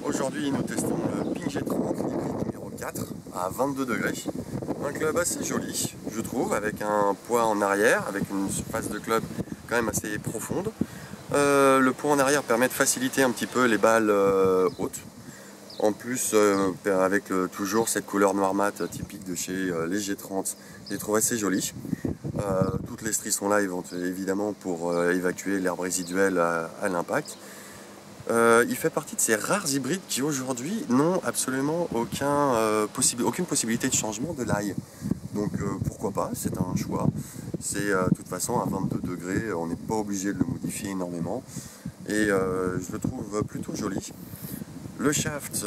Aujourd'hui nous testons le Ping G30 hybride numéro 4 à 22 degrés. Un club assez joli je trouve, avec un poids en arrière, avec une surface de club quand même assez profonde. Le poids en arrière permet de faciliter un petit peu les balles hautes. En plus avec toujours cette couleur noir mat typique de chez les G30, je les trouve assez jolis. Toutes les stries sont là évidemment pour évacuer l'herbe résiduelle à l'impact. Il fait partie de ces rares hybrides qui aujourd'hui n'ont absolument aucune possibilité de changement de l'ail. Donc pourquoi pas, c'est un choix. C'est de toute façon à 22 degrés, on n'est pas obligé de le modifier énormément. Et je le trouve plutôt joli. Le shaft,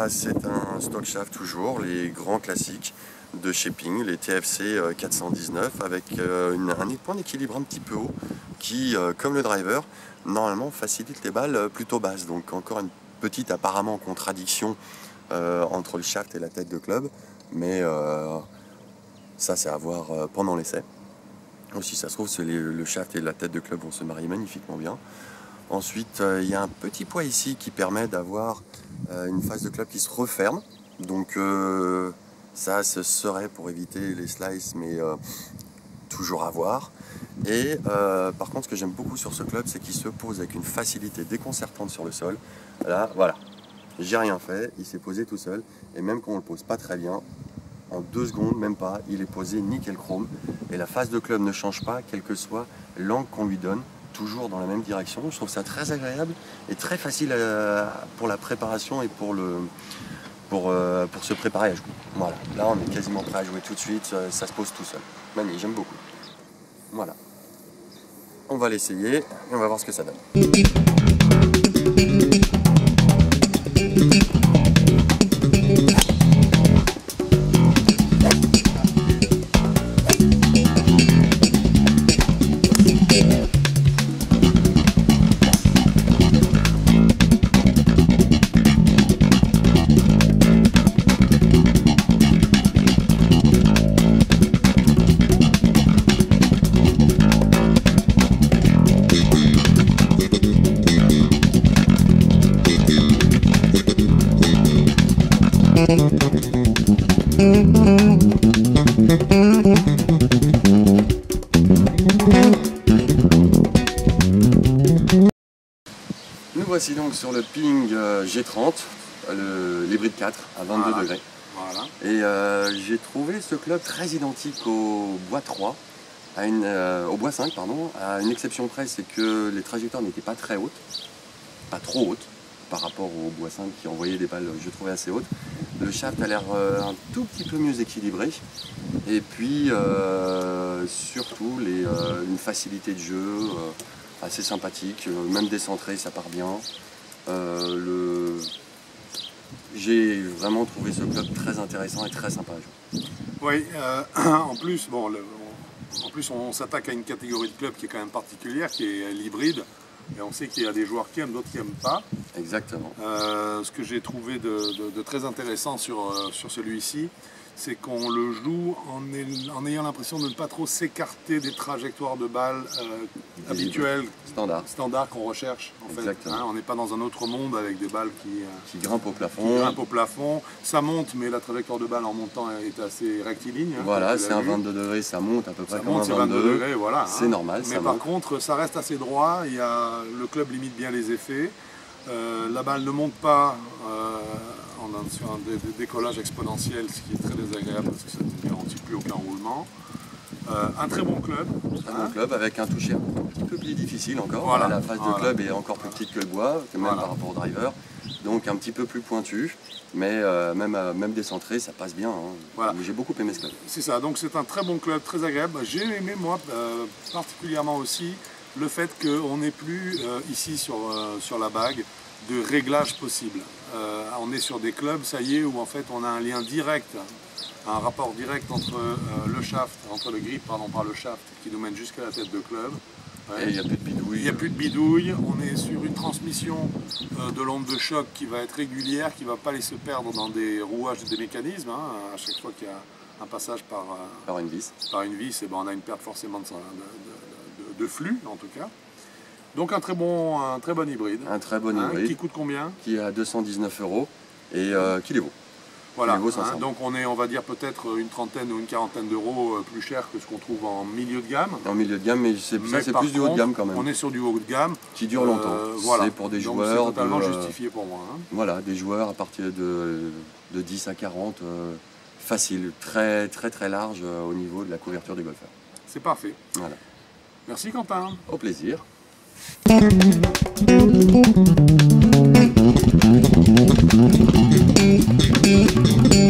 c'est un stock shaft toujours, les grands classiques de chez Ping, les TFC 419 avec un point d'équilibre un petit peu haut qui, comme le driver, normalement facilite les balles plutôt basses. Donc encore une petite apparemment contradiction entre le shaft et la tête de club, mais ça c'est à voir pendant l'essai. Si ça se trouve, le shaft et la tête de club vont se marier magnifiquement bien. Ensuite, il y a un petit poids ici qui permet d'avoir une face de club qui se referme. Donc ça, ce serait pour éviter les slices, mais toujours à voir. Et par contre, ce que j'aime beaucoup sur ce club, c'est qu'il se pose avec une facilité déconcertante sur le sol. Là, voilà, j'ai rien fait, il s'est posé tout seul. Et même quand on le pose pas très bien, en 2 secondes, même pas, il est posé nickel chrome. Et la face de club ne change pas, quel que soit l'angle qu'on lui donne, toujours dans la même direction. Je trouve ça très agréable et très facile pour la préparation et pour se préparer à jouer. Voilà, là on est quasiment prêt à jouer tout de suite, ça se pose tout seul. Magnifique, j'aime beaucoup. Voilà. On va l'essayer et on va voir ce que ça donne. Nous voici donc sur le Ping G30, l'hybride 4 à 22 degrés. Voilà. Et j'ai trouvé ce club très identique au bois 3, au bois 5 pardon, à une exception près, c'est que les trajectoires n'étaient pas très hautes, pas trop hautes par rapport au bois 5 qui envoyait des balles je trouvais assez hautes. Le shaft a l'air un tout petit peu mieux équilibré et puis surtout une facilité de jeu assez sympathique, même décentré ça part bien. J'ai vraiment trouvé ce club très intéressant et très sympa à jouer. Oui, en plus, on s'attaque à une catégorie de club qui est quand même particulière, qui est l'hybride. Et on sait qu'il y a des joueurs qui aiment, d'autres qui n'aiment pas. Exactement. Ce que j'ai trouvé de très intéressant sur celui-ci, c'est qu'on le joue en ayant l'impression de ne pas trop s'écarter des trajectoires de balles habituelles, standard qu'on recherche. En fait, hein, on n'est pas dans un autre monde avec des balles qui grimpent au plafond. Ça monte, mais la trajectoire de balle en montant est assez rectiligne. Hein, voilà, c'est un 22 degrés, ça monte à peu près comme un 22 degrés, voilà. C'est normal. Mais par contre, ça reste assez droit. Le club limite bien les effets. La balle ne monte pas sur un décollage exponentiel, ce qui est très désagréable parce que ça ne garantit plus aucun roulement. Un très bon club. Très bon club avec un toucher un petit peu plus difficile encore. Voilà. La face de club est encore plus petite que le bois, même par rapport au driver. Donc un petit peu plus pointu, mais même décentré, ça passe bien. Hein. Voilà. J'ai beaucoup aimé ce club. C'est ça, donc c'est un très bon club, très agréable. J'ai aimé moi particulièrement aussi le fait qu'on n'est plus ici sur la bague de réglages possibles. On est sur des clubs, ça y est, où en fait on a un lien direct, un rapport direct entre le shaft, entre le grip par le shaft qui nous mène jusqu'à la tête de club. Ouais. Et il n'y a plus de bidouille. Il n'y a plus de bidouille, on est sur une transmission de l'onde de choc qui va être régulière, qui ne va pas aller se perdre dans des rouages des mécanismes. À chaque fois qu'il y a un passage par une vis, et ben on a une perte forcément de flux en tout cas. Donc un très bon hybride. Un très bon hybride. Qui coûte combien? Qui est à 219 € et qui les vaut. Voilà, donc on est, on va dire, peut-être une trentaine ou une quarantaine d'euros plus cher que ce qu'on trouve en milieu de gamme. En milieu de gamme, mais c'est plus du haut de gamme quand même. On est sur du haut de gamme. Qui dure longtemps. Voilà. C'est pour des donc joueurs. C'est totalement justifié pour moi. Voilà, des joueurs à partir de 10 à 40, facile, très très très large au niveau de la couverture des golfeurs. C'est parfait. Voilà. Merci Quentin. Au plaisir. Thank you.